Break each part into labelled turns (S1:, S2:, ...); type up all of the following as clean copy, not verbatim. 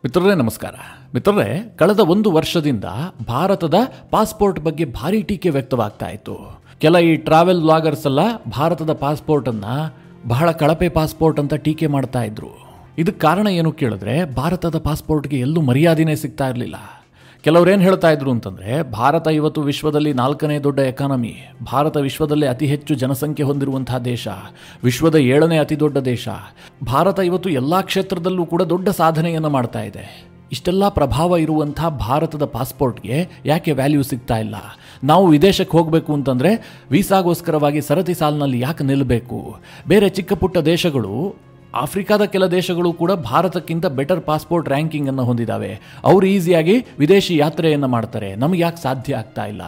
S1: ಮಿತ್ರರೇ ನಮಸ್ಕಾರ. ಮಿತ್ರರೇ, ಕಳೆದ ಒಂದು ವರ್ಷದಿಂದ ಭಾರತದ ಪಾಸ್ಪೋರ್ಟ್ ಬಗ್ಗೆ ಭಾರಿ ಟೀಕೆ ವ್ಯಕ್ತವಾಗ್ತಾ ಇತ್ತು. ಕೆಲ ಈ ಟ್ರಾವೆಲ್ ವ್ಲಾಗರ್ಸ್ ಎಲ್ಲ ಭಾರತದ ಪಾಸ್ಪೋರ್ಟ್ ಅನ್ನ ಬಹಳ ಕಳಪೆ ಪಾಸ್ಪೋರ್ಟ್ ಅಂತ ಟೀಕೆ ಮಾಡ್ತಾ ಇದ್ರು. ಇದಕ್ಕೆ ಕಾರಣ ಏನು ಕೇಳಿದ್ರೆ, ಭಾರತದ ಪಾಸ್ಪೋರ್ಟ್ಗೆ ಎಲ್ಲೂ ಮರ್ಯಾದೆನೇ ಸಿಗ್ತಾ ಇರಲಿಲ್ಲ. ಕೆಲವ್ರೇನು ಹೇಳ್ತಾ ಇದ್ರು ಅಂತಂದರೆ, ಭಾರತ ಇವತ್ತು ವಿಶ್ವದಲ್ಲಿ 4ನೇ ದೊಡ್ಡ ಎಕಾನಮಿ, ಭಾರತ ವಿಶ್ವದಲ್ಲೇ ಅತಿ ಹೆಚ್ಚು ಜನಸಂಖ್ಯೆ ಹೊಂದಿರುವಂತಹ ದೇಶ, ವಿಶ್ವದ 7ನೇ ಅತಿ ದೊಡ್ಡ ದೇಶ, ಭಾರತ ಇವತ್ತು ಎಲ್ಲ ಕ್ಷೇತ್ರದಲ್ಲೂ ಕೂಡ ದೊಡ್ಡ ಸಾಧನೆಯನ್ನು ಮಾಡ್ತಾ ಇದೆ. ಇಷ್ಟೆಲ್ಲ ಪ್ರಭಾವ ಇರುವಂಥ ಭಾರತದ ಪಾಸ್ಪೋರ್ಟ್ಗೆ ಯಾಕೆ ವ್ಯಾಲ್ಯೂ ಸಿಗ್ತಾ ಇಲ್ಲ? ನಾವು ವಿದೇಶಕ್ಕೆ ಹೋಗಬೇಕು ಅಂತಂದರೆ ವೀಸಾಗೋಸ್ಕರವಾಗಿ ಸರತಿ ಸಾಲಿನಲ್ಲಿ ಯಾಕೆ ನಿಲ್ಲಬೇಕು? ಬೇರೆ ಚಿಕ್ಕ ಪುಟ್ಟ ದೇಶಗಳು, ಆಫ್ರಿಕಾದ ಕೆಲ ದೇಶಗಳು ಕೂಡ ಭಾರತಕ್ಕಿಂತ ಬೆಟರ್ ಪಾಸ್ಪೋರ್ಟ್ ರ್ಯಾಂಕಿಂಗನ್ನು ಹೊಂದಿದ್ದಾವೆ. ಅವರು ಈಸಿಯಾಗಿ ವಿದೇಶಿ ಯಾತ್ರೆಯನ್ನು ಮಾಡ್ತಾರೆ, ನಮಗೆ ಯಾಕೆ ಸಾಧ್ಯ ಆಗ್ತಾ ಇಲ್ಲ?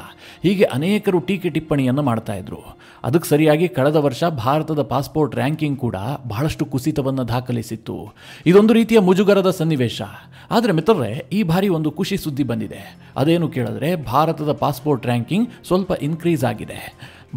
S1: ಹೀಗೆ ಅನೇಕರು ಟೀಕೆ ಟಿಪ್ಪಣಿಯನ್ನು ಮಾಡ್ತಾ ಇದ್ರು. ಅದಕ್ಕೆ ಸರಿಯಾಗಿ ಕಳೆದ ವರ್ಷ ಭಾರತದ ಪಾಸ್ಪೋರ್ಟ್ ರ್ಯಾಂಕಿಂಗ್ ಕೂಡ ಬಹಳಷ್ಟು ಕುಸಿತವನ್ನು ದಾಖಲಿಸಿತ್ತು. ಇದೊಂದು ರೀತಿಯ ಮುಜುಗರದ ಸನ್ನಿವೇಶ. ಆದರೆ ಮಿತ್ರರೇ, ಈ ಬಾರಿ ಒಂದು ಖುಷಿ ಸುದ್ದಿ ಬಂದಿದೆ. ಅದೇನು ಕೇಳಿದ್ರೆ, ಭಾರತದ ಪಾಸ್ಪೋರ್ಟ್ ರ್ಯಾಂಕಿಂಗ್ ಸ್ವಲ್ಪ ಇನ್ಕ್ರೀಸ್ ಆಗಿದೆ.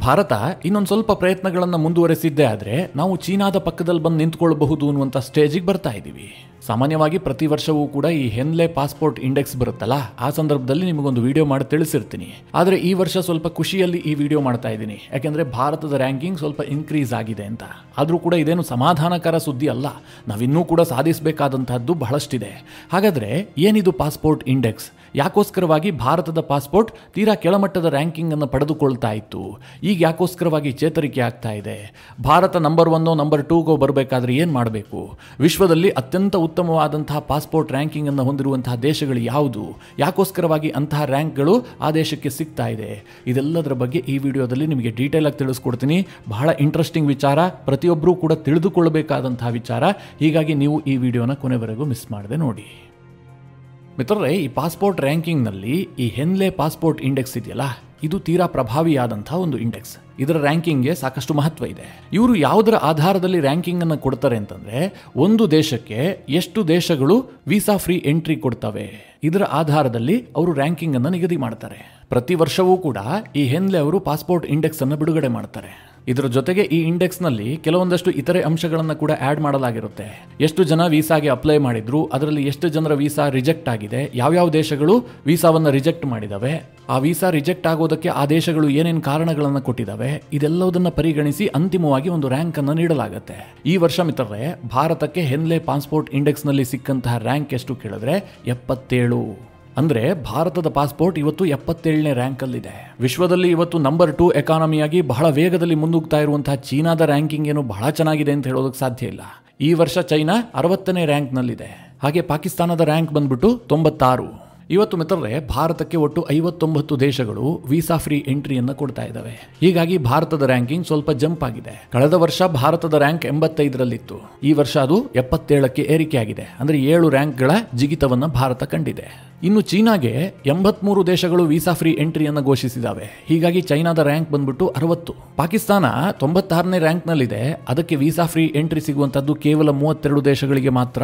S1: ಭಾರತ ಇನ್ನೊಂದು ಸ್ವಲ್ಪ ಪ್ರಯತ್ನಗಳನ್ನು ಮುಂದುವರೆಸಿದ್ದೇ ಆದರೆ ನಾವು ಚೀನಾದ ಪಕ್ಕದಲ್ಲಿ ಬಂದು ನಿಂತ್ಕೊಳ್ಬಹುದು ಅನ್ನುವಂಥ ಸ್ಟೇಜಿಗೆ ಬರ್ತಾ ಇದ್ದೀವಿ. ಸಾಮಾನ್ಯವಾಗಿ ಪ್ರತಿ ವರ್ಷವೂ ಕೂಡ ಈ ಹೆನ್ಲೆ ಪಾಸ್ಪೋರ್ಟ್ ಇಂಡೆಕ್ಸ್ ಬರುತ್ತಲ್ಲ, ಆ ಸಂದರ್ಭದಲ್ಲಿ ನಿಮಗೊಂದು ವಿಡಿಯೋ ಮಾಡಿ ತಿಳಿಸಿರ್ತೀನಿ. ಆದರೆ ಈ ವರ್ಷ ಸ್ವಲ್ಪ ಖುಷಿಯಲ್ಲಿ ಈ ವಿಡಿಯೋ ಮಾಡ್ತಾ ಇದ್ದೀನಿ, ಯಾಕೆಂದರೆ ಭಾರತದ ರ್ಯಾಂಕಿಂಗ್ ಸ್ವಲ್ಪ ಇನ್ಕ್ರೀಸ್ ಆಗಿದೆ ಅಂತ. ಆದರೂ ಕೂಡ ಇದೇನು ಸಮಾಧಾನಕರ ಸುದ್ದಿ ಅಲ್ಲ, ನಾವಿನ್ನೂ ಕೂಡ ಸಾಧಿಸಬೇಕಾದಂತಹದ್ದು ಬಹಳಷ್ಟಿದೆ. ಹಾಗಾದರೆ ಏನಿದು ಪಾಸ್ಪೋರ್ಟ್ ಇಂಡೆಕ್ಸ್? ಯಾಕೋಸ್ಕರವಾಗಿ ಭಾರತದ ಪಾಸ್ಪೋರ್ಟ್ ತೀರಾ ಕೆಳಮಟ್ಟದ ರ್ಯಾಂಕಿಂಗನ್ನು ಪಡೆದುಕೊಳ್ತಾ ಇತ್ತು? ಈಗ ಯಾಕೋಸ್ಕರವಾಗಿ ಚೇತರಿಕೆ ಆಗ್ತಾ ಇದೆ? ಭಾರತ ನಂಬರ್ 1 ನಂಬರ್ 2ಗೋ ಬರಬೇಕಾದ್ರೆ ಏನು ಮಾಡಬೇಕು? ವಿಶ್ವದಲ್ಲಿ ಅತ್ಯಂತ ಉತ್ತಮವಾದಂತಹ ಪಾಸ್ಪೋರ್ಟ್ ರ್ಯಾಂಕಿಂಗನ್ನು ಹೊಂದಿರುವಂತಹ ದೇಶಗಳು ಯಾವುದು? ಯಾಕೋಸ್ಕರವಾಗಿ ಅಂತಹ ರ್ಯಾಂಕ್ಗಳು ಆ ದೇಶಕ್ಕೆ ಸಿಗ್ತಾ ಇದೆ? ಇದೆಲ್ಲದರ ಬಗ್ಗೆ ಈ ವಿಡಿಯೋದಲ್ಲಿ ನಿಮಗೆ ಡೀಟೇಲ್ ಆಗಿ ತಿಳಿಸ್ಕೊಡ್ತೀನಿ. ಬಹಳ ಇಂಟ್ರೆಸ್ಟಿಂಗ್ ವಿಚಾರ, ಪ್ರತಿಯೊಬ್ಬರೂ ಕೂಡ ತಿಳಿದುಕೊಳ್ಳಬೇಕಾದಂತಹ ವಿಚಾರ. ಹೀಗಾಗಿ ನೀವು ಈ ವಿಡಿಯೋನ ಕೊನೆವರೆಗೂ ಮಿಸ್ ಮಾಡದೆ ನೋಡಿ. ಮಿತ್ರರೇ, ಈ ಪಾಸ್ಪೋರ್ಟ್ ರ್ಯಾಂಕಿಂಗ್ನಲ್ಲಿ ಈ ಹೆನ್ಲೆ ಪಾಸ್ಪೋರ್ಟ್ ಇಂಡೆಕ್ಸ್ ಇದೆಯಲ್ಲ, ಇದು ತೀರಾ ಪ್ರಭಾವಿಯಾದಂಥ ಒಂದು ಇಂಡೆಕ್ಸ್. ಇದರ ರ್ಯಾಂಕಿಂಗ್ಗೆ ಸಾಕಷ್ಟು ಮಹತ್ವ ಇದೆ. ಇವರು ಯಾವುದರ ಆಧಾರದಲ್ಲಿ ರ್ಯಾಂಕಿಂಗ್ ಅನ್ನು ಕೊಡ್ತಾರೆ ಅಂತಂದ್ರೆ, ಒಂದು ದೇಶಕ್ಕೆ ಎಷ್ಟು ದೇಶಗಳು ವೀಸಾ ಫ್ರೀ ಎಂಟ್ರಿ ಕೊಡ್ತವೆ, ಇದರ ಆಧಾರದಲ್ಲಿ ಅವರು ರ್ಯಾಂಕಿಂಗ್ ಅನ್ನು ನಿಗದಿ ಮಾಡ್ತಾರೆ. ಪ್ರತಿ ವರ್ಷವೂ ಕೂಡ ಈ ಹೆನ್ಲೆ ಅವರು ಪಾಸ್ಪೋರ್ಟ್ ಇಂಡೆಕ್ಸ್ ಅನ್ನು ಬಿಡುಗಡೆ ಮಾಡ್ತಾರೆ. ಇದರ ಜೊತೆಗೆ ಈ ಇಂಡೆಕ್ಸ್ನಲ್ಲಿ ಕೆಲವೊಂದಷ್ಟು ಇತರೆ ಅಂಶಗಳನ್ನು ಕೂಡ ಆ್ಯಡ್ ಮಾಡಲಾಗಿರುತ್ತೆ. ಎಷ್ಟು ಜನ ವೀಸಾಗೆ ಅಪ್ಲೈ ಮಾಡಿದ್ರು, ಅದರಲ್ಲಿ ಎಷ್ಟು ಜನರ ವೀಸಾ ರಿಜೆಕ್ಟ್ ಆಗಿದೆ, ಯಾವ್ಯಾವ ದೇಶಗಳು ವೀಸಾವನ್ನು ರಿಜೆಕ್ಟ್ ಮಾಡಿದಾವೆ, ಆ ವೀಸಾ ರಿಜೆಕ್ಟ್ ಆಗೋದಕ್ಕೆ ಆ ದೇಶಗಳು ಏನೇನು ಕಾರಣಗಳನ್ನು ಕೊಟ್ಟಿದ್ದಾವೆ, ಇದೆಲ್ಲದನ್ನು ಪರಿಗಣಿಸಿ ಅಂತಿಮವಾಗಿ ಒಂದು ರ್ಯಾಂಕ್ ಅನ್ನು ನೀಡಲಾಗುತ್ತೆ. ಈ ವರ್ಷ ಮಿತ್ರರೇ, ಭಾರತಕ್ಕೆ ಹೆನ್ಲೆ ಪಾಸ್ಪೋರ್ಟ್ ಇಂಡೆಕ್ಸ್ನಲ್ಲಿ ಸಿಕ್ಕಂತಹ ರ್ಯಾಂಕ್ ಎಷ್ಟು ಕೇಳಿದ್ರೆ 77. ಅಂದರೆ ಭಾರತದ ಪಾಸ್ಪೋರ್ಟ್ ಇವತ್ತು 77ನೇ ರ್ಯಾಂಕಲ್ಲಿದೆ. ವಿಶ್ವದಲ್ಲಿ ಇವತ್ತು ನಂಬರ್ 2 ಎಕಾನಮಿಯಾಗಿ ಬಹಳ ವೇಗದಲ್ಲಿ ಮುನ್ನುಗ್ತಾ ಇರುವಂತಹ ಚೀನಾದ ರ್ಯಾಂಕಿಂಗ್ ಏನು ಬಹಳ ಚೆನ್ನಾಗಿದೆ ಅಂತ ಹೇಳೋದಕ್ಕೆ ಸಾಧ್ಯ ಇಲ್ಲ. ಈ ವರ್ಷ ಚೈನಾ 60ನೇ ರ್ಯಾಂಕ್ನಲ್ಲಿದೆ. ಹಾಗೆ ಪಾಕಿಸ್ತಾನದ ರ್ಯಾಂಕ್ ಬಂದ್ಬಿಟ್ಟು 96. ಇವತ್ತು ಮಿತ್ರರೇ, ಭಾರತಕ್ಕೆ ಒಟ್ಟು 59 ದೇಶಗಳು ವೀಸಾ ಫ್ರೀ ಎಂಟ್ರಿಯನ್ನು ಕೊಡ್ತಾ ಇದ್ದಾವೆ. ಹೀಗಾಗಿ ಭಾರತದ ರ್ಯಾಂಕಿಂಗ್ ಸ್ವಲ್ಪ ಜಂಪ್ ಆಗಿದೆ. ಕಳೆದ ವರ್ಷ ಭಾರತದ ರ್ಯಾಂಕ್ 85ರಲ್ಲಿತ್ತು. ಈ ವರ್ಷ ಅದು 77ಕ್ಕೆ ಏರಿಕೆ ಆಗಿದೆ. ಅಂದರೆ 7 ರ್ಯಾಂಕ್ಗಳ ಜಿಗಿತವನ್ನು ಭಾರತ ಕಂಡಿದೆ. ಇನ್ನು ಚೀನಾಗೆ 83 ದೇಶಗಳು ವೀಸಾ ಫ್ರೀ ಎಂಟ್ರಿಯನ್ನು ಘೋಷಿಸಿದ್ದಾವೆ. ಹೀಗಾಗಿ ಚೈನಾದ ರ್ಯಾಂಕ್ ಬಂದ್ಬಿಟ್ಟು 60. ಪಾಕಿಸ್ತಾನ 96ನೇ ರ್ಯಾಂಕ್ನಲ್ಲಿದೆ. ಅದಕ್ಕೆ ವೀಸಾ ಫ್ರೀ ಎಂಟ್ರಿ ಸಿಗುವಂಥದ್ದು ಕೇವಲ 32 ದೇಶಗಳಿಗೆ ಮಾತ್ರ.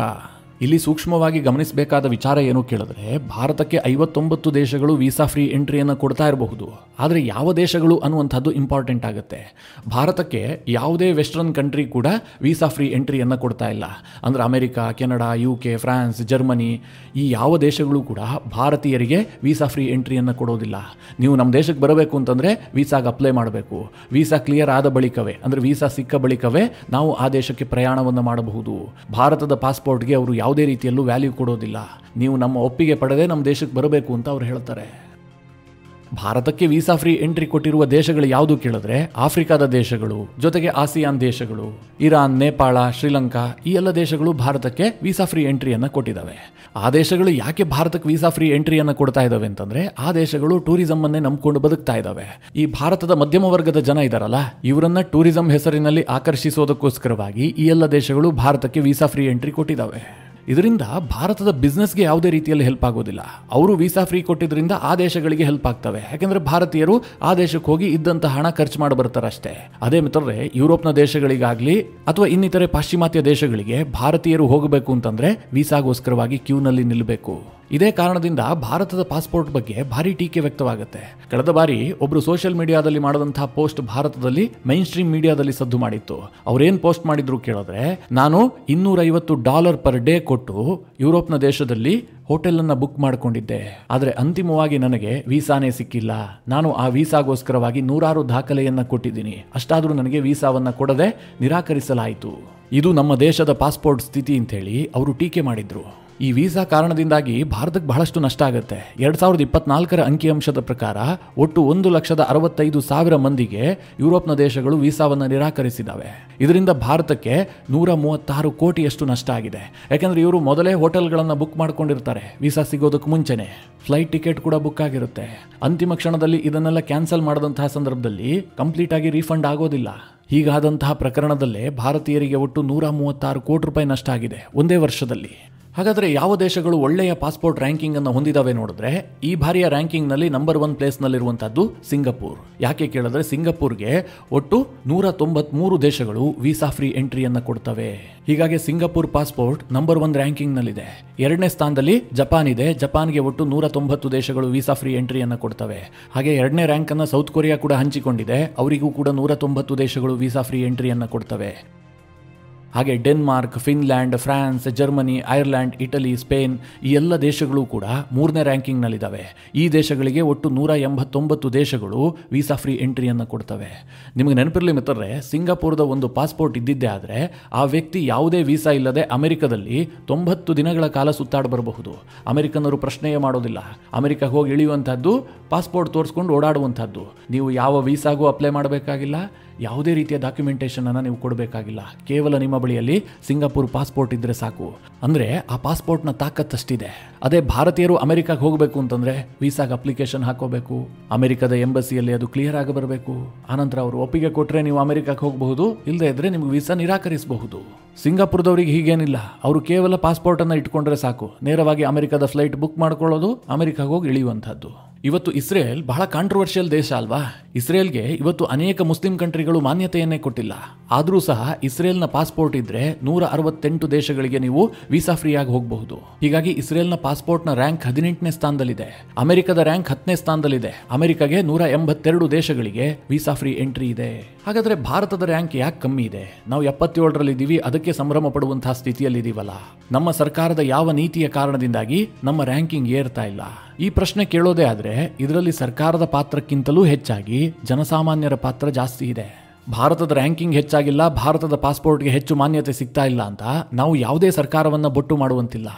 S1: ಇಲ್ಲಿ ಸೂಕ್ಷ್ಮವಾಗಿ ಗಮನಿಸಬೇಕಾದ ವಿಚಾರ ಏನು ಕೇಳಿದ್ರೆ, ಭಾರತಕ್ಕೆ 59 ದೇಶಗಳು ವೀಸಾ ಫ್ರೀ ಎಂಟ್ರಿಯನ್ನು ಕೊಡ್ತಾ ಇರಬಹುದು, ಆದರೆ ಯಾವ ದೇಶಗಳು ಅನ್ನುವಂಥದ್ದು ಇಂಪಾರ್ಟೆಂಟ್ ಆಗುತ್ತೆ. ಭಾರತಕ್ಕೆ ಯಾವುದೇ ವೆಸ್ಟರ್ನ್ ಕಂಟ್ರಿ ಕೂಡ ವೀಸಾ ಫ್ರೀ ಎಂಟ್ರಿಯನ್ನು ಕೊಡ್ತಾ ಇಲ್ಲ. ಅಂದರೆ America, Canada, UK, France, Germany, ಈ ಯಾವ ದೇಶಗಳು ಕೂಡ ಭಾರತೀಯರಿಗೆ ವೀಸಾ ಫ್ರೀ ಎಂಟ್ರಿಯನ್ನು ಕೊಡೋದಿಲ್ಲ. ನೀವು ನಮ್ಮ ದೇಶಕ್ಕೆ ಬರಬೇಕು ಅಂತಂದರೆ ವೀಸಾಗೆ ಅಪ್ಲೈ ಮಾಡಬೇಕು. ವೀಸಾ ಕ್ಲಿಯರ್ ಆದ ಬಳಿಕವೇ, ಅಂದರೆ ವೀಸಾ ಸಿಕ್ಕ ಬಳಿಕವೇ ನಾವು ಆ ದೇಶಕ್ಕೆ ಪ್ರಯಾಣವನ್ನು ಮಾಡಬಹುದು. ಭಾರತದ ಪಾಸ್ಪೋರ್ಟ್ಗೆ ಅವರು ಯಾವುದೇ ರೀತಿಯಲ್ಲೂ ವ್ಯಾಲ್ಯೂ ಕೊಡೋದಿಲ್ಲ. ನೀವು ನಮ್ಮ ಒಪ್ಪಿಗೆ ಪಡೆದೇ ನಮ್ಮ ದೇಶಕ್ಕೆ ಬರಬೇಕು ಅಂತ ಅವ್ರು ಹೇಳ್ತಾರೆ. ಭಾರತಕ್ಕೆ ವೀಸಾ ಫ್ರೀ ಎಂಟ್ರಿ ಕೊಟ್ಟಿರುವ ದೇಶಗಳು ಯಾವುದು ಕೇಳಿದ್ರೆ, ಆಫ್ರಿಕಾದ ದೇಶಗಳು, ಜೊತೆಗೆ ಆಸಿಯಾನ್ ದೇಶಗಳು, ಇರಾನ್, ನೇಪಾಳ, ಶ್ರೀಲಂಕಾ, ಈ ಎಲ್ಲ ದೇಶಗಳು ಭಾರತಕ್ಕೆ ವೀಸಾ ಫ್ರೀ ಎಂಟ್ರಿಯನ್ನು ಕೊಟ್ಟಿದ್ದಾವೆ. ಆ ದೇಶಗಳು ಯಾಕೆ ಭಾರತಕ್ಕೆ ವೀಸಾ ಫ್ರೀ ಎಂಟ್ರಿಯನ್ನು ಕೊಡ್ತಾ ಇದ್ದಾವೆ ಅಂತಂದ್ರೆ, ಆ ದೇಶಗಳು ಟೂರಿಸಂ ಅನ್ನೇ ನಂಬಿಕೊಂಡು ಬದುಕ್ತಾ ಇದ್ದಾವೆ. ಈ ಭಾರತದ ಮಧ್ಯಮ ವರ್ಗದ ಜನ ಇದಾರಲ್ಲ, ಇವರನ್ನ ಟೂರಿಸಂ ಹೆಸರಿನಲ್ಲಿ ಆಕರ್ಷಿಸೋದಕ್ಕೋಸ್ಕರವಾಗಿ ಈ ಎಲ್ಲ ದೇಶಗಳು ಭಾರತಕ್ಕೆ ವೀಸಾ ಫ್ರೀ ಎಂಟ್ರಿ ಕೊಟ್ಟಿದ್ದಾವೆ. ಇದರಿಂದ ಭಾರತದ ಬಿಸ್ನೆಸ್ಗೆ ಯಾವುದೇ ರೀತಿಯಲ್ಲಿ ಹೆಲ್ಪ್ ಆಗೋದಿಲ್ಲ. ಅವರು ವೀಸಾ ಫ್ರೀ ಕೊಟ್ಟಿದ್ರಿಂದ ಆ ದೇಶಗಳಿಗೆ ಹೆಲ್ಪ್ ಆಗ್ತವೆ. ಯಾಕೆಂದ್ರೆ ಭಾರತೀಯರು ಆ ದೇಶಕ್ಕೆ ಹೋಗಿ ಇದ್ದಂತ ಹಣ ಖರ್ಚು ಮಾಡಿ ಬರ್ತಾರೆ ಅಷ್ಟೇ. ಅದೇ ಮಿತ್ರರೇ, ಯುರೋಪ್ನ ದೇಶಗಳಿಗಾಗ್ಲಿ ಅಥವಾ ಇನ್ನಿತರೆ ಪಾಶ್ಚಿಮಾತ್ಯ ದೇಶಗಳಿಗೆ ಭಾರತೀಯರು ಹೋಗಬೇಕು ಅಂತಂದ್ರೆ ವೀಸಾಗೋಸ್ಕರವಾಗಿ ಕ್ಯೂನಲ್ಲಿ ನಿಲ್ಲಬೇಕು. ಇದೇ ಕಾರಣದಿಂದ ಭಾರತದ ಪಾಸ್ಪೋರ್ಟ್ ಬಗ್ಗೆ ಭಾರಿ ಟೀಕೆ ವ್ಯಕ್ತವಾಗುತ್ತೆ. ಕಳೆದ ಬಾರಿ ಒಬ್ರು ಸೋಷಿಯಲ್ ಮೀಡಿಯಾದಲ್ಲಿ ಮಾಡಿದಂತಹ ಪೋಸ್ಟ್ ಭಾರತದಲ್ಲಿ ಮೈನ್ ಸ್ಟ್ರೀಮ್ ಮೀಡಿಯಾದಲ್ಲಿ ಸದ್ದು ಮಾಡಿತ್ತು. ಅವ್ರೇನ್ ಪೋಸ್ಟ್ ಮಾಡಿದ್ರು ಕೇಳಿದ್ರೆ, ನಾನು $250 ಪರ್ ಡೇ ಕೊಟ್ಟು ಯುರೋಪ್ನ ದೇಶದಲ್ಲಿ ಹೋಟೆಲನ್ನು ಬುಕ್ ಮಾಡಿಕೊಂಡಿದ್ದೆ. ಆದರೆ ಅಂತಿಮವಾಗಿ ನನಗೆ ವೀಸಾನೇ ಸಿಕ್ಕಿಲ್ಲ. ನಾನು ಆ ವೀಸಾಗೋಸ್ಕರವಾಗಿ ನೂರಾರು ದಾಖಲೆಯನ್ನು ಕೊಟ್ಟಿದ್ದೀನಿ. ಅಷ್ಟಾದರೂ ನನಗೆ ವೀಸಾವನ್ನು ಕೊಡದೆ ನಿರಾಕರಿಸಲಾಯಿತು. ಇದು ನಮ್ಮ ದೇಶದ ಪಾಸ್ಪೋರ್ಟ್ ಸ್ಥಿತಿ ಅಂತೇಳಿ ಅವರು ಟೀಕೆ ಮಾಡಿದ್ರು. ಈ ವೀಸಾ ಕಾರಣದಿಂದಾಗಿ ಭಾರತಕ್ಕೆ ಬಹಳಷ್ಟು ನಷ್ಟ ಆಗುತ್ತೆ. 2024 ಅಂಕಿಅಂಶದ ಪ್ರಕಾರ ಒಟ್ಟು 1,65,000 ಮಂದಿಗೆ ಯುರೋಪ್ನ ದೇಶಗಳು ವೀಸಾವನ್ನು ನಿರಾಕರಿಸಿದ್ದಾವೆ. ಇದರಿಂದ ಭಾರತಕ್ಕೆ 136 ಕೋಟಿಯಷ್ಟು ನಷ್ಟ ಆಗಿದೆ. ಯಾಕಂದ್ರೆ ಇವರು ಮೊದಲೇ ಹೋಟೆಲ್ಗಳನ್ನು ಬುಕ್ ಮಾಡ್ಕೊಂಡಿರ್ತಾರೆ. ವೀಸಾ ಸಿಗೋದಕ್ಕೆ ಮುಂಚೆನೆ ಫ್ಲೈಟ್ ಟಿಕೆಟ್ ಕೂಡ ಬುಕ್ ಆಗಿರುತ್ತೆ. ಅಂತಿಮ ಕ್ಷಣದಲ್ಲಿ ಇದನ್ನೆಲ್ಲ ಕ್ಯಾನ್ಸಲ್ ಮಾಡಿದಂತಹ ಸಂದರ್ಭದಲ್ಲಿ ಕಂಪ್ಲೀಟ್ ಆಗಿ ರೀಫಂಡ್ ಆಗೋದಿಲ್ಲ. ಹೀಗಾದಂತಹ ಪ್ರಕರಣದಲ್ಲೇ ಭಾರತೀಯರಿಗೆ ಒಟ್ಟು 136 ಕೋಟಿ ರೂಪಾಯಿ ನಷ್ಟ ಆಗಿದೆ ಒಂದೇ ವರ್ಷದಲ್ಲಿ. ಹಾಗಾದರೆ ಯಾವ ದೇಶಗಳು ಒಳ್ಳೆಯ ಪಾಸ್ಪೋರ್ಟ್ ರ್ಯಾಂಕಿಂಗ್ ಅನ್ನು ಹೊಂದಿದಾವೆ ನೋಡಿದ್ರೆ, ಈ ಬಾರಿಯ ರ್ಯಾಂಕಿಂಗ್ನಲ್ಲಿ ನಂಬರ್ 1 ಪ್ಲೇಸ್ನಲ್ಲಿರುವಂತಹದ್ದು ಸಿಂಗಪೂರ್. ಯಾಕೆ ಕೇಳಿದ್ರೆ ಸಿಂಗಪೂರ್ಗೆ ಒಟ್ಟು 193 ದೇಶಗಳು ವೀಸಾ ಫ್ರೀ ಎಂಟ್ರಿಯನ್ನು ಕೊಡ್ತವೆ. ಹೀಗಾಗಿ ಸಿಂಗಪೂರ್ ಪಾಸ್ಪೋರ್ಟ್ ನಂಬರ್ 1 ರ್ಯಾಂಕಿಂಗ್ನಲ್ಲಿದೆ. 2ನೇ ಸ್ಥಾನದಲ್ಲಿ ಜಪಾನ್ ಇದೆ. ಜಪಾನ್ಗೆ ಒಟ್ಟು 190 ದೇಶಗಳು ವೀಸಾ ಫ್ರೀ ಎಂಟ್ರಿಯನ್ನು ಕೊಡ್ತವೆ. ಹಾಗೆ 2ನೇ ರ್ಯಾಂಕ್ ಅನ್ನು ಸೌತ್ ಕೊರಿಯಾ ಕೂಡ ಹಂಚಿಕೊಂಡಿದೆ. ಅವರಿಗೂ ಕೂಡ 190 ದೇಶಗಳು ವೀಸಾ ಫ್ರೀ ಎಂಟ್ರಿಯನ್ನು ಕೊಡ್ತವೆ. ಹಾಗೆ Denmark, Finland, France, Germany, Ireland, Italy, Spain ಈ ಎಲ್ಲ ದೇಶಗಳು ಕೂಡ 3ನೇ ರ್ಯಾಂಕಿಂಗ್ನಲ್ಲಿದ್ದಾವೆ. ಈ ದೇಶಗಳಿಗೆ ಒಟ್ಟು 189 ದೇಶಗಳು ವೀಸಾ ಫ್ರೀ ಎಂಟ್ರಿಯನ್ನು ಕೊಡ್ತವೆ. ನಿಮಗೆ ನೆನಪಿರಲಿ ಮಿತ್ರರೇ, ಸಿಂಗಾಪುರದ ಒಂದು ಪಾಸ್ಪೋರ್ಟ್ ಇದ್ದಿದ್ದೇ ಆದರೆ ಆ ವ್ಯಕ್ತಿ ಯಾವುದೇ ವೀಸಾ ಇಲ್ಲದೆ ಅಮೆರಿಕದಲ್ಲಿ 90 ದಿನಗಳ ಕಾಲ ಸುತ್ತಾಡಿ ಬರಬಹುದು. ಅಮೆರಿಕನ್ನರು ಪ್ರಶ್ನೆಯೇ ಮಾಡೋದಿಲ್ಲ. ಅಮೆರಿಕಕ್ಕೆ ಹೋಗಿ ಇಳಿಯುವಂಥದ್ದು, ಪಾಸ್ಪೋರ್ಟ್ ತೋರಿಸ್ಕೊಂಡು ಓಡಾಡುವಂಥದ್ದು. ನೀವು ಯಾವ ವೀಸಾಗೂ ಅಪ್ಲೈ ಮಾಡಬೇಕಾಗಿಲ್ಲ, ಯಾವುದೇ ರೀತಿಯ ಡಾಕ್ಯುಮೆಂಟೇಷನ್ ಅನ್ನು ನೀವು ಕೊಡಬೇಕಾಗಿಲ್ಲ. ಕೇವಲ ನಿಮ್ಮ ಬಳಿಯಲ್ಲಿ ಸಿಂಗಾಪುರ್ ಪಾಸ್ಪೋರ್ಟ್ ಇದ್ರೆ ಸಾಕು. ಅಂದ್ರೆ ಆ ಪಾಸ್ಪೋರ್ಟ್ನ ತಾಕತ್ತಷ್ಟಿದೆ. ಅದೇ ಭಾರತೀಯರು ಅಮೆರಿಕಕ್ಕೆ ಹೋಗಬೇಕು ಅಂತಂದ್ರೆ ವೀಸಾಗೆ ಅಪ್ಲಿಕೇಶನ್ ಹಾಕೋಬೇಕು. ಅಮೆರಿಕದ ಎಂಬಸಿಯಲ್ಲಿ ಅದು ಕ್ಲಿಯರ್ ಆಗಿ ಬರಬೇಕು. ಆನಂತರ ಅವರು ಒಪ್ಪಿಗೆ ಕೊಟ್ಟರೆ ನೀವು ಅಮೆರಿಕಕ್ಕೆ ಹೋಗಬಹುದು, ಇಲ್ಲದೆ ಇದ್ರೆ ನಿಮ್ಗೆ ವೀಸಾ ನಿರಾಕರಿಸಬಹುದು. ಸಿಂಗಾಪುರದವರಿಗೆ ಹೀಗೇನಿಲ್ಲ. ಅವರು ಕೇವಲ ಪಾಸ್ಪೋರ್ಟ್ ಅನ್ನು ಇಟ್ಕೊಂಡ್ರೆ ಸಾಕು, ನೇರವಾಗಿ ಅಮೆರಿಕದ ಫ್ಲೈಟ್ ಬುಕ್ ಮಾಡ್ಕೊಳ್ಳೋದು, ಅಮೆರಿಕಕ್ಕೆ ಹೋಗಿ ಇಳಿಯುವಂತಹದ್ದು. ಇವತ್ತು ಇಸ್ರೇಲ್ ಬಹಳ ಕಾಂಟ್ರವರ್ಷಿಯಲ್ ದೇಶ ಅಲ್ವಾ? ಇಸ್ರೇಲ್ಗೆ ಇವತ್ತು ಅನೇಕ ಮುಸ್ಲಿಂ ಕಂಟ್ರಿಗಳು ಮಾನ್ಯತೆಯನ್ನೇ ಕೊಟ್ಟಿಲ್ಲ. ಆದರೂ ಸಹ ಇಸ್ರೇಲ್ನ ಪಾಸ್ಪೋರ್ಟ್ ಇದ್ರೆ 168 ದೇಶಗಳಿಗೆ ನೀವು ವೀಸಾ ಫ್ರೀ ಆಗಿ ಹೋಗಬಹುದು. ಹೀಗಾಗಿ ಇಸ್ರೇಲ್ನ ಪಾಸ್ಪೋರ್ಟ್ನ ರ್ಯಾಂಕ್ 18ನೇ ಸ್ಥಾನದಲ್ಲಿದೆ. ಅಮೆರಿಕದ ರ್ಯಾಂಕ್ 10ನೇ ಸ್ಥಾನದಲ್ಲಿದೆ. ಅಮೆರಿಕಗೆ 182 ದೇಶಗಳಿಗೆ ವೀಸಾ ಫ್ರೀ ಎಂಟ್ರಿ ಇದೆ. ಹಾಗಾದ್ರೆ ಭಾರತದ ರ್ಯಾಂಕ್ ಯಾಕೆ ಕಮ್ಮಿ ಇದೆ? ನಾವು 77ರಲ್ಲಿದ್ದೀವಿ, ಅದಕ್ಕೆ ಸಂಭ್ರಮ ಪಡುವಂತಹ ಸ್ಥಿತಿಯಲ್ಲಿದ್ದೀವಲ್ಲ. ನಮ್ಮ ಸರ್ಕಾರದ ಯಾವ ನೀತಿಯ ಕಾರಣದಿಂದಾಗಿ ನಮ್ಮ ರ್ಯಾಂಕಿಂಗ್ ಏರ್ತಾ ಇಲ್ಲ? ಈ ಪ್ರಶ್ನೆ ಕೇಳೋದೇ ಆದ್ರೆ ಇದರಲ್ಲಿ ಸರ್ಕಾರದ ಪಾತ್ರಕ್ಕಿಂತಲೂ ಹೆಚ್ಚಾಗಿ ಜನಸಾಮಾನ್ಯರ ಪಾತ್ರ ಜಾಸ್ತಿ ಇದೆ. ಭಾರತದ ರ್ಯಾಂಕಿಂಗ್ ಹೆಚ್ಚಾಗಿಲ್ಲ, ಭಾರತದ ಪಾಸ್ಪೋರ್ಟ್ಗೆ ಹೆಚ್ಚು ಮಾನ್ಯತೆ ಸಿಗ್ತಾ ಇಲ್ಲ ಅಂತ ನಾವು ಯಾವುದೇ ಸರ್ಕಾರವನ್ನ ಬೊಟ್ಟು ಮಾಡುವಂತಿಲ್ಲ.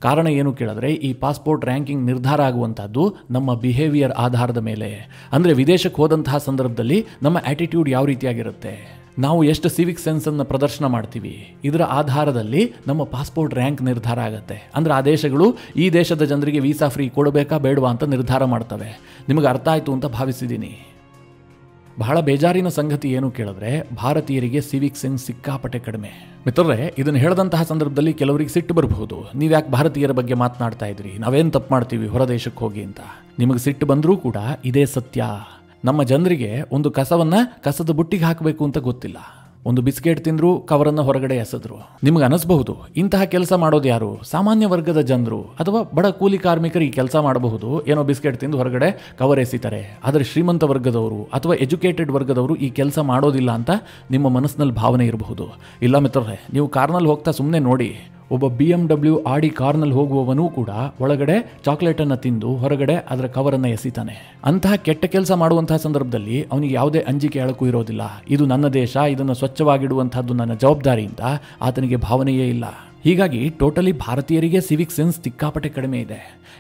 S1: ಕಾರಣ ಏನು ಕೇಳಿದ್ರೆ, ಈ ಪಾಸ್ಪೋರ್ಟ್ ರ್ಯಾಂಕಿಂಗ್ ನಿರ್ಧಾರ ಆಗುವಂತಹದ್ದು ನಮ್ಮ ಬಿಹೇವಿಯರ್ ಆಧಾರದ ಮೇಲೆ. ಅಂದ್ರೆ ವಿದೇಶಕ್ಕೆ ಹೋದಂತಹ ಸಂದರ್ಭದಲ್ಲಿ ನಮ್ಮ ಆಟಿಟ್ಯೂಡ್ ಯಾವ ರೀತಿಯಾಗಿರುತ್ತೆ, ನಾವು ಎಷ್ಟು ಸಿವಿಕ್ ಸೆನ್ಸ್ ಅನ್ನು ಪ್ರದರ್ಶನ ಮಾಡ್ತೀವಿ, ಇದರ ಆಧಾರದಲ್ಲಿ ನಮ್ಮ ಪಾಸ್ಪೋರ್ಟ್ ರ್ಯಾಂಕ್ ನಿರ್ಧಾರ ಆಗುತ್ತೆ. ಅಂದ್ರೆ ಆ ದೇಶಗಳು ಈ ದೇಶದ ಜನರಿಗೆ ವೀಸಾ ಫ್ರೀ ಕೊಡಬೇಕಾ ಬೇಡವಾ ಅಂತ ನಿರ್ಧಾರ ಮಾಡ್ತವೆ. ನಿಮಗೆ ಅರ್ಥ ಆಯ್ತು ಅಂತ ಭಾವಿಸಿದ್ದೀನಿ. ಬಹಳ ಬೇಜಾರಿನ ಸಂಗತಿ ಏನು ಕೇಳಿದ್ರೆ, ಭಾರತೀಯರಿಗೆ ಸಿವಿಕ್ ಸೆನ್ಸ್ ಸಿಕ್ಕಾಪಟ್ಟೆ ಕಡಿಮೆ. ಮಿತ್ರರೇ, ಇದನ್ನು ಹೇಳಿದಂತಹ ಸಂದರ್ಭದಲ್ಲಿ ಕೆಲವರಿಗೆ ಸಿಟ್ಟು ಬರಬಹುದು. ನೀವ್ಯಾಕೆ ಭಾರತೀಯರ ಬಗ್ಗೆ ಮಾತನಾಡ್ತಾ ಇದ್ರಿ, ನಾವೇನು ತಪ್ಪು ಮಾಡ್ತೀವಿ ಹೊರದೇಶಕ್ಕೆ ಹೋಗಿ ಅಂತ. ನಿಮಗೆ ಸಿಟ್ಟು ಬಂದರೂ ಕೂಡ ಇದೇ ಸತ್ಯ. ನಮ್ಮ ಜನರಿಗೆ ಒಂದು ಕಸದ ಬುಟ್ಟಿಗೆ ಹಾಕಬೇಕು ಅಂತ ಗೊತ್ತಿಲ್ಲ. ಒಂದು ಬಿಸ್ಕೆಟ್ ತಿಂದ್ರು ಕವರನ್ನು ಹೊರಗಡೆ ಎಸೆದ್ರು. ನಿಮ್ಗೆ ಅನಿಸಬಹುದು ಇಂತಹ ಕೆಲಸ ಮಾಡೋದು ಯಾರು? ಸಾಮಾನ್ಯ ವರ್ಗದ ಜನರು ಅಥವಾ ಬಡ ಕೂಲಿ ಕಾರ್ಮಿಕರು ಈ ಕೆಲಸ ಮಾಡಬಹುದು. ಏನೋ ಬಿಸ್ಕೆಟ್ ತಿಂದು ಹೊರಗಡೆ ಕವರ್ ಎಸಿತಾರೆ. ಆದರೆ ಶ್ರೀಮಂತ ವರ್ಗದವರು ಅಥವಾ ಎಜುಕೇಟೆಡ್ ವರ್ಗದವರು ಈ ಕೆಲಸ ಮಾಡೋದಿಲ್ಲ ಅಂತ ನಿಮ್ಮ ಮನಸ್ಸಿನಲ್ಲಿ ಭಾವನೆ ಇರಬಹುದು. ಇಲ್ಲ ಮಿತ್ರರೇ, ನೀವು ಕಾರ್ನಲ್ಲಿ ಹೋಗ್ತಾ ಸುಮ್ಮನೆ ನೋಡಿ, ಒಬ್ಬ BMW ಆಡಿ ಕಾರ್ನಲ್ಲಿ ಹೋಗುವವನೂ ಕೂಡ ಒಳಗಡೆ ಚಾಕ್ಲೇಟನ್ನು ತಿಂದು ಹೊರಗಡೆ ಅದರ ಕವರನ್ನು ಎಸಿತಾನೆ. ಅಂತಹ ಕೆಟ್ಟ ಕೆಲಸ ಮಾಡುವಂತಹ ಸಂದರ್ಭದಲ್ಲಿ ಅವನಿಗೆ ಯಾವುದೇ ಅಂಜಿಕೆ ಅಳಕು ಇರೋದಿಲ್ಲ. ಇದು ನನ್ನ ದೇಶ, ಇದನ್ನು ಸ್ವಚ್ಛವಾಗಿಡುವಂತಹದ್ದು ನನ್ನ ಜವಾಬ್ದಾರಿ ಅಂತ ಆತನಿಗೆ ಭಾವನೆಯೇ ಇಲ್ಲ. ಹೀಗಾಗಿ ಟೋಟಲಿ ಭಾರತೀಯರಿಗೆ ಸಿವಿಕ್ ಸೆನ್ಸ್ ತಿಕ್ಕಾಪಟ್ಟೆ ಕಡಿಮೆ ಇದೆ.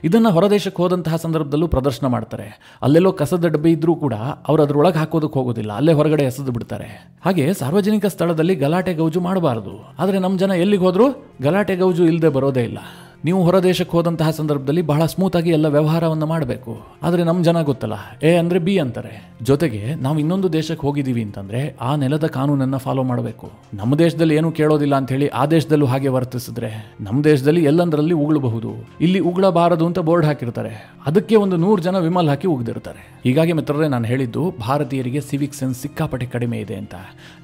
S1: ಇದನ್ನು ಹೊರದೇಶಕ್ಕೆ ಹೋದಂತಹ ಸಂದರ್ಭದಲ್ಲೂ ಪ್ರದರ್ಶನ ಮಾಡ್ತಾರೆ. ಅಲ್ಲೆಲ್ಲೋ ಕಸದ ಡಬ್ಬಿ ಇದ್ರೂ ಕೂಡ ಅವರು ಅದರೊಳಗೆ ಹಾಕೋದಕ್ಕೆ ಹೋಗೋದಿಲ್ಲ, ಅಲ್ಲೇ ಹೊರಗಡೆ ಎಸೆದು ಬಿಡ್ತಾರೆ. ಹಾಗೆ ಸಾರ್ವಜನಿಕ ಸ್ಥಳದಲ್ಲಿ ಗಲಾಟೆ ಗೌಜು ಮಾಡಬಾರದು. ಆದರೆ ನಮ್ಮ ಜನ ಎಲ್ಲಿಗೆ ಹೋದ್ರು ಗಲಾಟೆ ಗೌಜು ಇಲ್ಲದೆ ಬರೋದೇ ಇಲ್ಲ. ನೀವು ಹೊರದೇಶಕ್ಕೆ ಹೋದಂತಹ ಸಂದರ್ಭದಲ್ಲಿ ಬಹಳ ಸ್ಮೂತ್ ಆಗಿ ಎಲ್ಲ ವ್ಯವಹಾರವನ್ನು ಮಾಡಬೇಕು. ಆದರೆ ನಮ್ಮ ಜನ ಗೊತ್ತಲ್ಲ, ಎ ಅಂದ್ರೆ ಬಿ ಅಂತಾರೆ. ಜೊತೆಗೆ ನಾವು ಇನ್ನೊಂದು ದೇಶಕ್ಕೆ ಹೋಗಿದ್ದೀವಿ ಅಂತಂದ್ರೆ ಆ ನೆಲದ ಕಾನೂನನ್ನ ಫಾಲೋ ಮಾಡಬೇಕು. ನಮ್ಮ ದೇಶದಲ್ಲಿ ಏನು ಕೇಳೋದಿಲ್ಲ ಅಂತ ಹೇಳಿ ಆ ದೇಶದಲ್ಲೂ ಹಾಗೆ ವರ್ತಿಸಿದ್ರೆ ನಮ್ಮ ದೇಶದಲ್ಲಿ ಎಲ್ಲಂದರಲ್ಲಿ ಉಗುಳಬಹುದು. ಇಲ್ಲಿ ಉಗುಳಬಾರದು ಅಂತ ಬೋರ್ಡ್ ಹಾಕಿರ್ತಾರೆ, ಅದಕ್ಕೆ ಒಂದು 100 ಜನ ವಿಮಲ್ ಹಾಕಿ ಉಗಿದಿರ್ತಾರೆ. ಹೀಗಾಗಿ ಮಿತ್ರರೇ, ನಾನು ಹೇಳಿದ್ದು ಭಾರತೀಯರಿಗೆ ಸಿವಿಕ್ ಸೆನ್ಸ್ ಸಿಕ್ಕಾಪಟ್ಟೆ ಕಡಿಮೆ ಇದೆ ಅಂತ.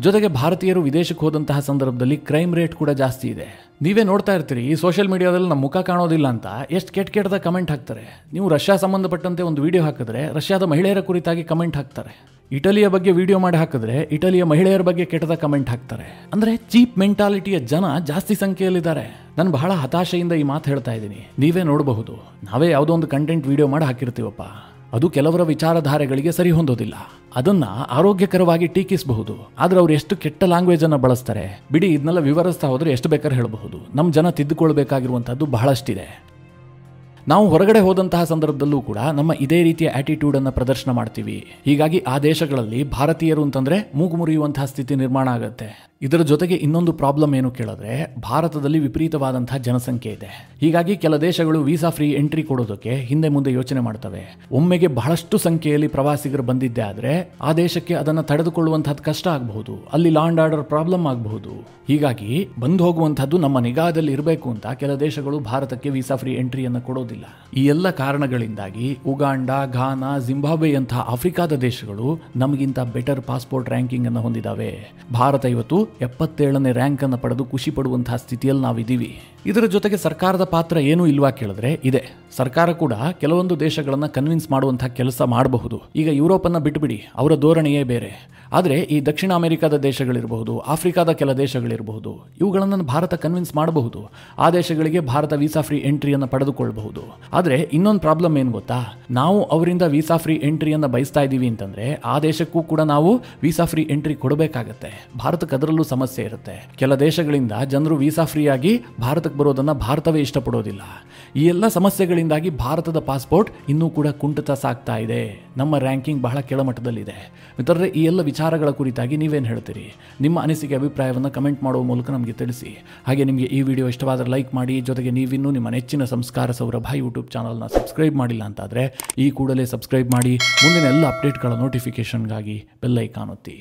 S1: ಜೊತೆಗೆ ಭಾರತೀಯರು ವಿದೇಶಕ್ಕೆ ಹೋದಂತಹ ಸಂದರ್ಭದಲ್ಲಿ ಕ್ರೈಮ್ ರೇಟ್ ಕೂಡ ಜಾಸ್ತಿ ಇದೆ. ನೀವೇ ನೋಡ್ತಾ ಇರ್ತೀರಿ, ಈ ಸೋಷಿಯಲ್ ಮೀಡಿಯಾದಲ್ಲಿ ನಮ್ಮ ಮುಖ ಕಾಣೋದಿಲ್ಲ ಅಂತ ಎಷ್ಟು ಕೆಟ್ಟದ ಕಮೆಂಟ್ ಹಾಕ್ತಾರೆ. ನೀವು ರಷ್ಯಾ ಸಂಬಂಧಪಟ್ಟಂತೆ ಒಂದು ವಿಡಿಯೋ ಹಾಕಿದ್ರೆ ರಷ್ಯಾದ ಮಹಿಳೆಯರ ಕುರಿತಾಗಿ ಕಮೆಂಟ್ ಹಾಕ್ತಾರೆ. ಇಟಲಿಯ ಬಗ್ಗೆ ವಿಡಿಯೋ ಮಾಡಿ ಹಾಕಿದ್ರೆ ಇಟಲಿಯ ಮಹಿಳೆಯರ ಬಗ್ಗೆ ಕೆಟ್ಟದ ಕಮೆಂಟ್ ಹಾಕ್ತಾರೆ. ಅಂದ್ರೆ ಚೀಪ್ ಮೆಂಟಾಲಿಟಿಯ ಜನ ಜಾಸ್ತಿ ಸಂಖ್ಯೆಯಲ್ಲಿದ್ದಾರೆ. ನಾನು ಬಹಳ ಹತಾಶೆಯಿಂದ ಈ ಮಾತು ಹೇಳ್ತಾ ಇದ್ದೀನಿ. ನೀವೇ ನೋಡಬಹುದು, ನಾವೇ ಯಾವುದೋ ಒಂದು ಕಂಟೆಂಟ್ ವಿಡಿಯೋ ಮಾಡಿ ಹಾಕಿರ್ತೀವಪ್ಪ, ಅದು ಕೆಲವರ ವಿಚಾರಧಾರೆಗಳಿಗೆ ಸರಿ ಹೊಂದೋದಿಲ್ಲ. ಅದನ್ನ ಆರೋಗ್ಯಕರವಾಗಿ ಟೀಕಿಸಬಹುದು, ಆದ್ರೆ ಅವ್ರು ಎಷ್ಟು ಕೆಟ್ಟ ಲ್ಯಾಂಗ್ವೇಜ್ ಅನ್ನ ಬಳಸ್ತಾರೆ ಬಿಡಿ. ಇದನ್ನೆಲ್ಲ ವಿವರಿಸ್ತಾ ಹೋದ್ರೆ ಎಷ್ಟು ಬೇಕಾದ್ರೆ ಹೇಳಬಹುದು. ನಮ್ಮ ಜನ ತಿದ್ದುಕೊಳ್ಬೇಕಾಗಿರುವಂತಹದ್ದು ಬಹಳಷ್ಟಿದೆ. ನಾವು ಹೊರಗಡೆ ಹೋದಂತಹ ಸಂದರ್ಭದಲ್ಲೂ ಕೂಡ ನಮ್ಮ ಇದೇ ರೀತಿಯ ಆಟಿಟ್ಯೂಡ್ ಅನ್ನ ಪ್ರದರ್ಶನ ಮಾಡ್ತೀವಿ. ಹೀಗಾಗಿ ಆ ದೇಶಗಳಲ್ಲಿ ಭಾರತೀಯರು ಅಂತಂದ್ರೆ ಮೂಗು ಮುರಿಯುವಂತಹ ಸ್ಥಿತಿ ನಿರ್ಮಾಣ ಆಗುತ್ತೆ. ಇದರ ಜೊತೆಗೆ ಇನ್ನೊಂದು ಪ್ರಾಬ್ಲಮ್ ಏನು ಕೇಳಿದ್ರೆ, ಭಾರತದಲ್ಲಿ ವಿಪರೀತವಾದಂತಹ ಜನಸಂಖ್ಯೆ ಇದೆ. ಹೀಗಾಗಿ ಕೆಲ ದೇಶಗಳು ವೀಸಾ ಫ್ರೀ ಎಂಟ್ರಿ ಕೊಡೋದಕ್ಕೆ ಹಿಂದೆ ಮುಂದೆ ಯೋಚನೆ ಮಾಡ್ತವೆ. ಒಮ್ಮೆಗೆ ಬಹಳಷ್ಟು ಸಂಖ್ಯೆಯಲ್ಲಿ ಪ್ರವಾಸಿಗರು ಬಂದಿದ್ದೆ ಆದ್ರೆ ಆ ದೇಶಕ್ಕೆ ಅದನ್ನ ತಡೆದುಕೊಳ್ಳುವಂತಹದ್ದು ಕಷ್ಟ ಆಗಬಹುದು. ಅಲ್ಲಿ ಲಾ ಅಂಡ್ ಆರ್ಡರ್ ಪ್ರಾಬ್ಲಮ್ ಆಗಬಹುದು. ಹೀಗಾಗಿ ಬಂದು ಹೋಗುವಂತಹದ್ದು ನಮ್ಮ ನಿಗಾದಲ್ಲಿ ಇರಬೇಕು ಅಂತ ಕೆಲ ದೇಶಗಳು ಭಾರತಕ್ಕೆ ವೀಸಾ ಫ್ರೀ ಎಂಟ್ರಿಯನ್ನು ಕೊಡೋದಿಲ್ಲ. ಈ ಎಲ್ಲ ಕಾರಣಗಳಿಂದಾಗಿ ಉಗಾಂಡ, ಘಾನಾ, ಜಿಂಬಾಬ್ವೆಯಂತಹ ಆಫ್ರಿಕಾದ ದೇಶಗಳು ನಮಗಿಂತ ಬೆಟರ್ ಪಾಸ್ಪೋರ್ಟ್ ರ್ಯಾಂಕಿಂಗ್ ಅನ್ನು ಹೊಂದಿದ್ದಾವೆ. ಭಾರತ ಇವತ್ತು 77ನೇ ರ್ಯಾಂಕ್ ಅನ್ನು ಪಡೆದು ಖುಷಿ ಪಡುವಂತಹ ಸ್ಥಿತಿಯಲ್ಲಿ ನಾವಿದ್ದೀವಿ. ಇದರ ಜೊತೆಗೆ ಸರ್ಕಾರದ ಪಾತ್ರ ಏನೂ ಇಲ್ವಾ ಕೇಳಿದ್ರೆ ಇದೆ. ಸರ್ಕಾರ ಕೂಡ ಕೆಲವೊಂದು ದೇಶಗಳನ್ನ ಕನ್ವಿನ್ಸ್ ಮಾಡುವಂತಹ ಕೆಲಸ ಮಾಡಬಹುದು. ಈಗ ಯುರೋಪ್ ಅನ್ನ ಬಿಟ್ಬಿಡಿ, ಅವರ ಧೋರಣೆಯೇ ಬೇರೆ. ಆದರೆ ಈ ದಕ್ಷಿಣ ಅಮೆರಿಕಾದ ದೇಶಗಳಿರಬಹುದು, ಆಫ್ರಿಕಾದ ಕೆಲ ದೇಶಗಳಿರಬಹುದು, ಇವುಗಳನ್ನು ಭಾರತ ಕನ್ವಿನ್ಸ್ ಮಾಡಬಹುದು. ಆ ದೇಶಗಳಿಗೆ ಭಾರತ ವೀಸಾ ಫ್ರೀ ಎಂಟ್ರಿಯನ್ನು ಪಡೆದುಕೊಳ್ಳಬಹುದು. ಆದರೆ ಇನ್ನೊಂದು ಪ್ರಾಬ್ಲಮ್ ಏನು ಗೊತ್ತಾ, ನಾವು ಅವರಿಂದ ವೀಸಾ ಫ್ರೀ ಎಂಟ್ರಿಯನ್ನು ಬಯಸ್ತಾ ಇದ್ದೀವಿ ಅಂತಂದ್ರೆ ಆ ದೇಶಕ್ಕೂ ಕೂಡ ನಾವು ವೀಸಾ ಫ್ರೀ ಎಂಟ್ರಿ ಕೊಡಬೇಕಾಗತ್ತೆ. ಭಾರತಕ್ಕೆ ಅದರಲ್ಲೂ ಸಮಸ್ಯೆ ಇರುತ್ತೆ. ಕೆಲ ದೇಶಗಳಿಂದ ಜನರು ವೀಸಾ ಫ್ರೀ ಆಗಿ ಭಾರತಕ್ಕೆ ಬರೋದನ್ನ ಭಾರತವೇ ಇಷ್ಟಪಡೋದಿಲ್ಲ. ಈ ಎಲ್ಲ ಸಮಸ್ಯೆಗಳಿಂದಾಗಿ ಭಾರತದ ಪಾಸ್ಪೋರ್ಟ್ ಇನ್ನೂ ಕೂಡ ಕುಂಠಿತ ಸಾಗ್ತಾ ಇದೆ. ನಮ್ಮ ರ್ಯಾಂಕಿಂಗ್ ಬಹಳ ಕೆಳಮಟ್ಟದಲ್ಲಿದೆ. ಮಿತ್ರರೇ, ಈ ಎಲ್ಲ ವಿಚಾರಗಳ ಕುರಿತಾಗಿ ನೀವೇನು ಹೇಳ್ತೀರಿ? ನಿಮ್ಮ ಅನಿಸಿಕೆ, ಅಭಿಪ್ರಾಯವನ್ನು ಕಮೆಂಟ್ ಮಾಡುವ ಮೂಲಕ ನಮಗೆ ತಿಳಿಸಿ. ಹಾಗೆ ನಿಮಗೆ ಈ ವಿಡಿಯೋ ಇಷ್ಟವಾದರೆ ಲೈಕ್ ಮಾಡಿ. ಜೊತೆಗೆ ನೀವಿನ್ನೂ ನಿಮ್ಮ ನೆಚ್ಚಿನ ಸಂಸ್ಕಾರ ಸೌರಭ ಯೂಟ್ಯೂಬ್ ಚಾನಲ್ನ ಸಬ್ಸ್ಕ್ರೈಬ್ ಮಾಡಿಲ್ಲ ಅಂತಾದರೆ ಈ ಕೂಡಲೇ ಸಬ್ಸ್ಕ್ರೈಬ್ ಮಾಡಿ. ಮುಂದಿನ ಎಲ್ಲ ಅಪ್ಡೇಟ್ಗಳ ನೋಟಿಫಿಕೇಷನ್ಗಾಗಿ ಬೆಲ್ ಐಕಾನ್ ಒತ್ತಿ.